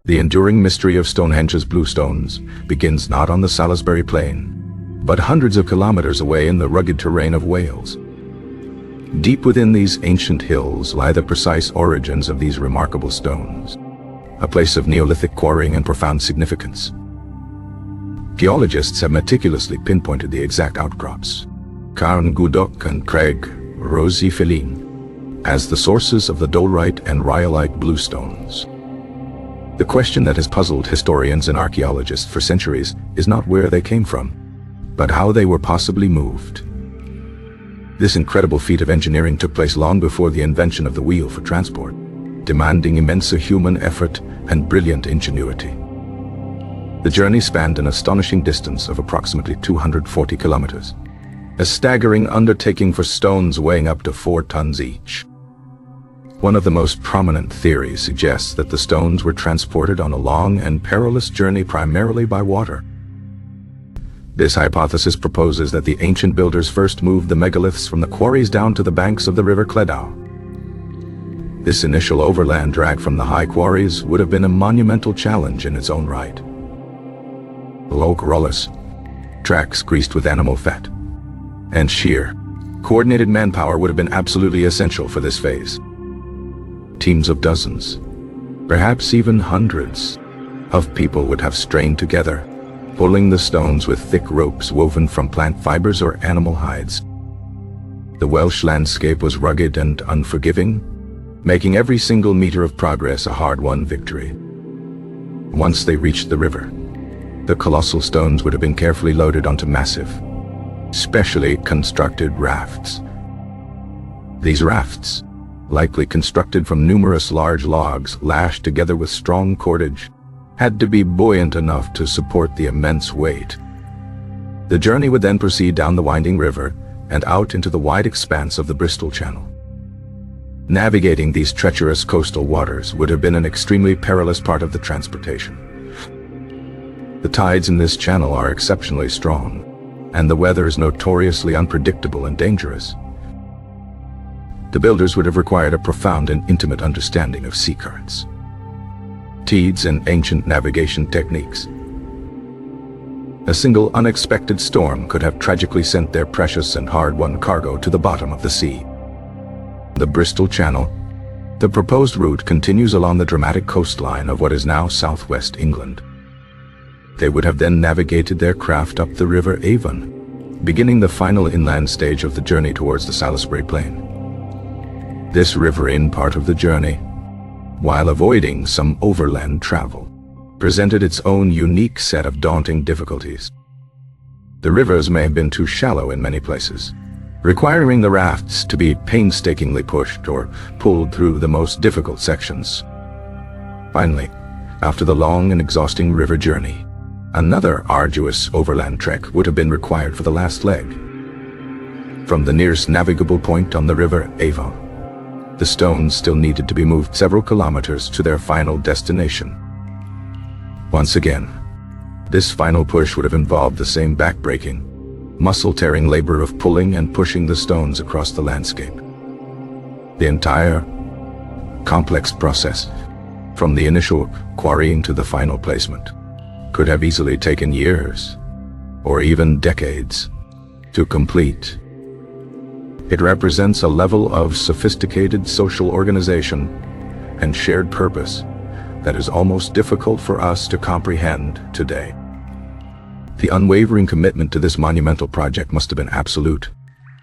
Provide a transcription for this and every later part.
The enduring mystery of Stonehenge's Bluestones begins not on the Salisbury Plain, but hundreds of kilometers away in the rugged terrain of Wales. Deep within these ancient hills lie the precise origins of these remarkable stones, a place of Neolithic quarrying and profound significance. Geologists have meticulously pinpointed the exact outcrops, Carn Gudok and Craig Rosy Feline, as the sources of the dolerite and rhyolite bluestones. The question that has puzzled historians and archaeologists for centuries is not where they came from, but how they were possibly moved. This incredible feat of engineering took place long before the invention of the wheel for transport, demanding immense human effort and brilliant ingenuity. The journey spanned an astonishing distance of approximately 240 kilometers, a staggering undertaking for stones weighing up to 4 tons each. One of the most prominent theories suggests that the stones were transported on a long and perilous journey primarily by water. This hypothesis proposes that the ancient builders first moved the megaliths from the quarries down to the banks of the river Cleddau. This initial overland drag from the high quarries would have been a monumental challenge in its own right. Log rollers, tracks greased with animal fat, and sheer, coordinated manpower would have been absolutely essential for this phase. Teams of dozens, perhaps even hundreds, of people would have strained together, pulling the stones with thick ropes woven from plant fibers or animal hides. The Welsh landscape was rugged and unforgiving, making every single meter of progress a hard-won victory. Once they reached the river, the colossal stones would have been carefully loaded onto massive, specially constructed rafts. These rafts, likely constructed from numerous large logs lashed together with strong cordage, had to be buoyant enough to support the immense weight. The journey would then proceed down the winding river and out into the wide expanse of the Bristol Channel. Navigating these treacherous coastal waters would have been an extremely perilous part of the transportation. The tides in this channel are exceptionally strong, and the weather is notoriously unpredictable and dangerous. The builders would have required a profound and intimate understanding of sea currents, tides, and ancient navigation techniques. A single unexpected storm could have tragically sent their precious and hard-won cargo to the bottom of the sea. The Bristol Channel, the proposed route, continues along the dramatic coastline of what is now southwest England. They would have then navigated their craft up the River Avon, beginning the final inland stage of the journey towards the Salisbury Plain. This riverine part of the journey, while avoiding some overland travel, presented its own unique set of daunting difficulties. The rivers may have been too shallow in many places, requiring the rafts to be painstakingly pushed or pulled through the most difficult sections. Finally, after the long and exhausting river journey, another arduous overland trek would have been required for the last leg. From the nearest navigable point on the River Avon, the stones still needed to be moved several kilometers to their final destination. Once again, this final push would have involved the same back-breaking, muscle-tearing labor of pulling and pushing the stones across the landscape. The entire complex process, from the initial quarrying to the final placement, could have easily taken years, or even decades, to complete. It represents a level of sophisticated social organization and shared purpose that is almost difficult for us to comprehend today. The unwavering commitment to this monumental project must have been absolute,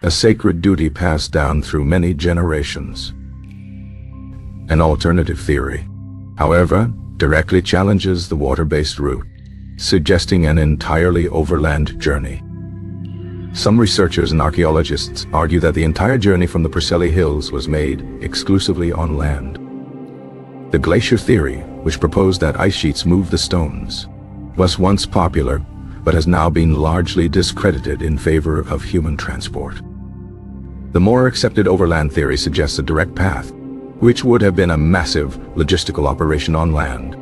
a sacred duty passed down through many generations. An alternative theory, however, directly challenges the water-based route, suggesting an entirely overland journey. Some researchers and archaeologists argue that the entire journey from the Preseli Hills was made exclusively on land. The glacier theory, which proposed that ice sheets moved the stones, was once popular, but has now been largely discredited in favor of human transport. The more accepted overland theory suggests a direct path, which would have been a massive logistical operation on land.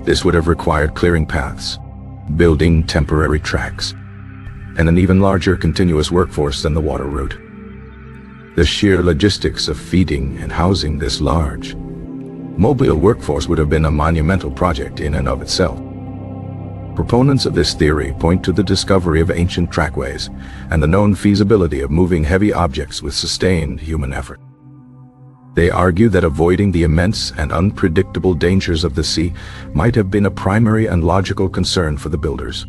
This would have required clearing paths, building temporary tracks, and an even larger continuous workforce than the water route. The sheer logistics of feeding and housing this large, mobile workforce would have been a monumental project in and of itself. Proponents of this theory point to the discovery of ancient trackways and the known feasibility of moving heavy objects with sustained human effort. They argue that avoiding the immense and unpredictable dangers of the sea might have been a primary and logical concern for the builders.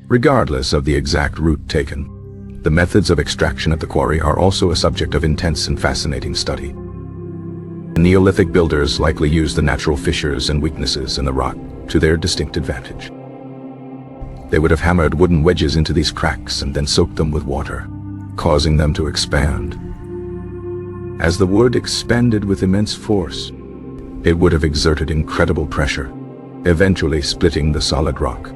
Regardless of the exact route taken, the methods of extraction at the quarry are also a subject of intense and fascinating study. Neolithic builders likely used the natural fissures and weaknesses in the rock to their distinct advantage. They would have hammered wooden wedges into these cracks and then soaked them with water, causing them to expand. As the wood expanded with immense force, it would have exerted incredible pressure, eventually splitting the solid rock.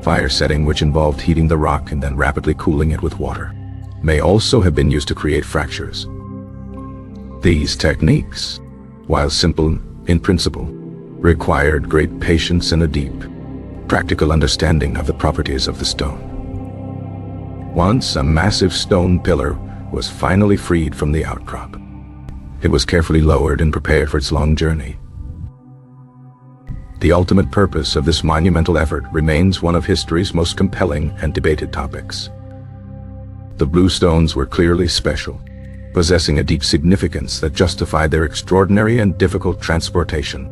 Fire setting, which involved heating the rock and then rapidly cooling it with water, may also have been used to create fractures. These techniques, while simple in principle, required great patience and a deep, practical understanding of the properties of the stone. Once a massive stone pillar was finally freed from the outcrop, it was carefully lowered and prepared for its long journey. The ultimate purpose of this monumental effort remains one of history's most compelling and debated topics. The Bluestones were clearly special, possessing a deep significance that justified their extraordinary and difficult transportation.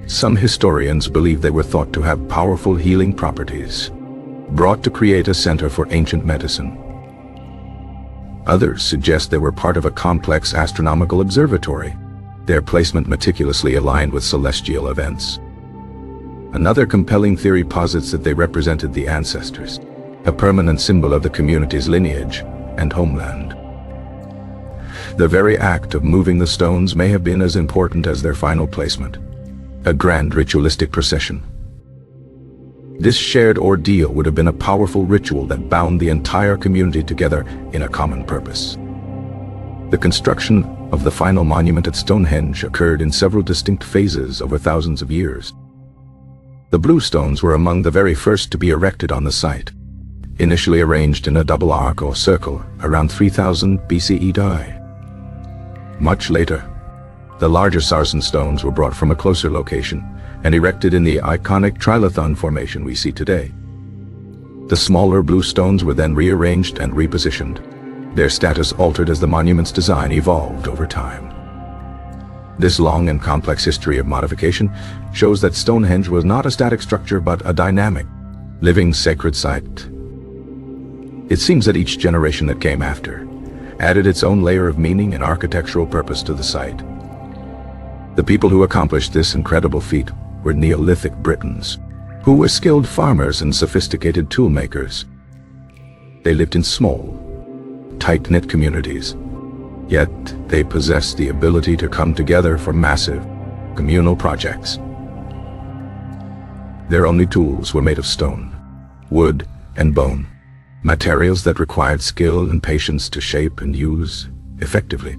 Some historians believe they were thought to have powerful healing properties, brought to create a center for ancient medicine. Others suggest they were part of a complex astronomical observatory, their placement meticulously aligned with celestial events. Another compelling theory posits that they represented the ancestors, a permanent symbol of the community's lineage and homeland. The very act of moving the stones may have been as important as their final placement, a grand ritualistic procession. This shared ordeal would have been a powerful ritual that bound the entire community together in a common purpose. The construction of the final monument at Stonehenge occurred in several distinct phases over thousands of years. The Bluestones were among the very first to be erected on the site, initially arranged in a double arc or circle around 3000 BCE. Much later, the larger sarsen stones were brought from a closer location and erected in the iconic trilithon formation we see today. The smaller Bluestones were then rearranged and repositioned, their status altered as the monument's design evolved over time. This long and complex history of modification shows that Stonehenge was not a static structure but a dynamic, living sacred site. It seems that each generation that came after added its own layer of meaning and architectural purpose to the site. The people who accomplished this incredible feat were Neolithic Britons, who were skilled farmers and sophisticated tool makers. They lived in small, tight-knit communities, yet they possessed the ability to come together for massive, communal projects. Their only tools were made of stone, wood, and bone, materials that required skill and patience to shape and use effectively.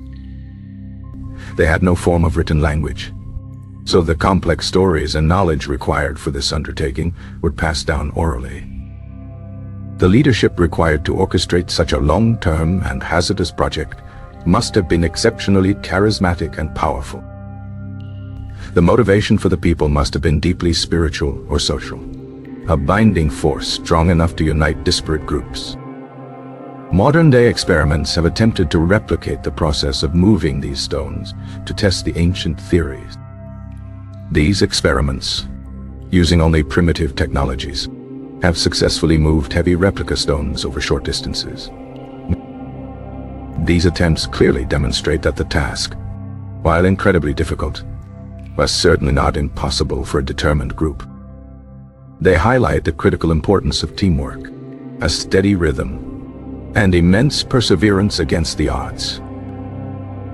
They had no form of written language, so the complex stories and knowledge required for this undertaking were passed down orally. The leadership required to orchestrate such a long-term and hazardous project must have been exceptionally charismatic and powerful. The motivation for the people must have been deeply spiritual or social, a binding force strong enough to unite disparate groups. Modern-day experiments have attempted to replicate the process of moving these stones to test the ancient theories. These experiments, using only primitive technologies, have successfully moved heavy replica stones over short distances. These attempts clearly demonstrate that the task, while incredibly difficult, was certainly not impossible for a determined group. They highlight the critical importance of teamwork, a steady rhythm, and immense perseverance against the odds.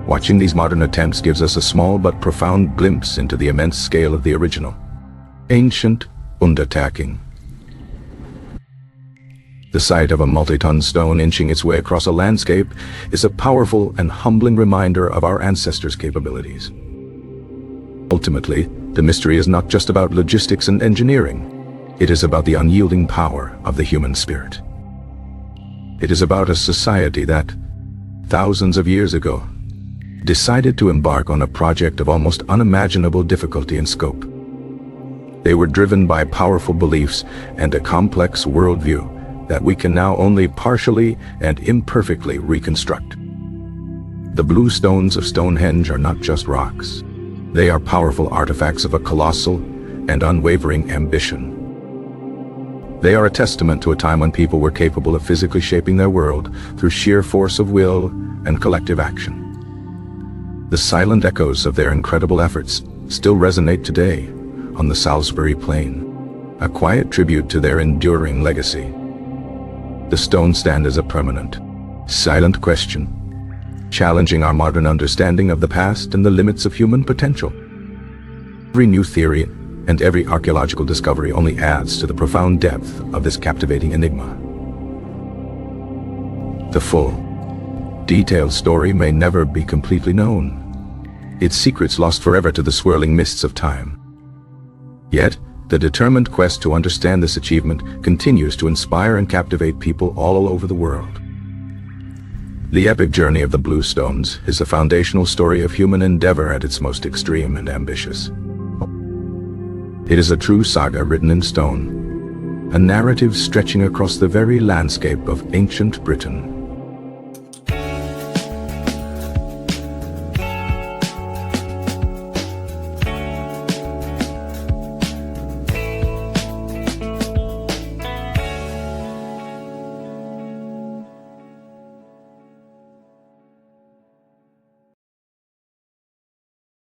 Watching these modern attempts gives us a small but profound glimpse into the immense scale of the original, ancient undertaking. The sight of a multi-ton stone inching its way across a landscape is a powerful and humbling reminder of our ancestors' capabilities. Ultimately, the mystery is not just about logistics and engineering. It is about the unyielding power of the human spirit. It is about a society that, thousands of years ago, decided to embark on a project of almost unimaginable difficulty and scope. They were driven by powerful beliefs and a complex worldview that we can now only partially and imperfectly reconstruct. The Bluestones of Stonehenge are not just rocks. They are powerful artifacts of a colossal and unwavering ambition. They are a testament to a time when people were capable of physically shaping their world through sheer force of will and collective action. The silent echoes of their incredible efforts still resonate today on the Salisbury Plain, a quiet tribute to their enduring legacy. The stones stand as a permanent, silent question, challenging our modern understanding of the past and the limits of human potential. Every new theory and every archaeological discovery only adds to the profound depth of this captivating enigma. The full, detailed story may never be completely known, its secrets lost forever to the swirling mists of time. Yet, the determined quest to understand this achievement continues to inspire and captivate people all over the world. The epic journey of the Bluestones is a foundational story of human endeavor at its most extreme and ambitious. It is a true saga written in stone, a narrative stretching across the very landscape of ancient Britain.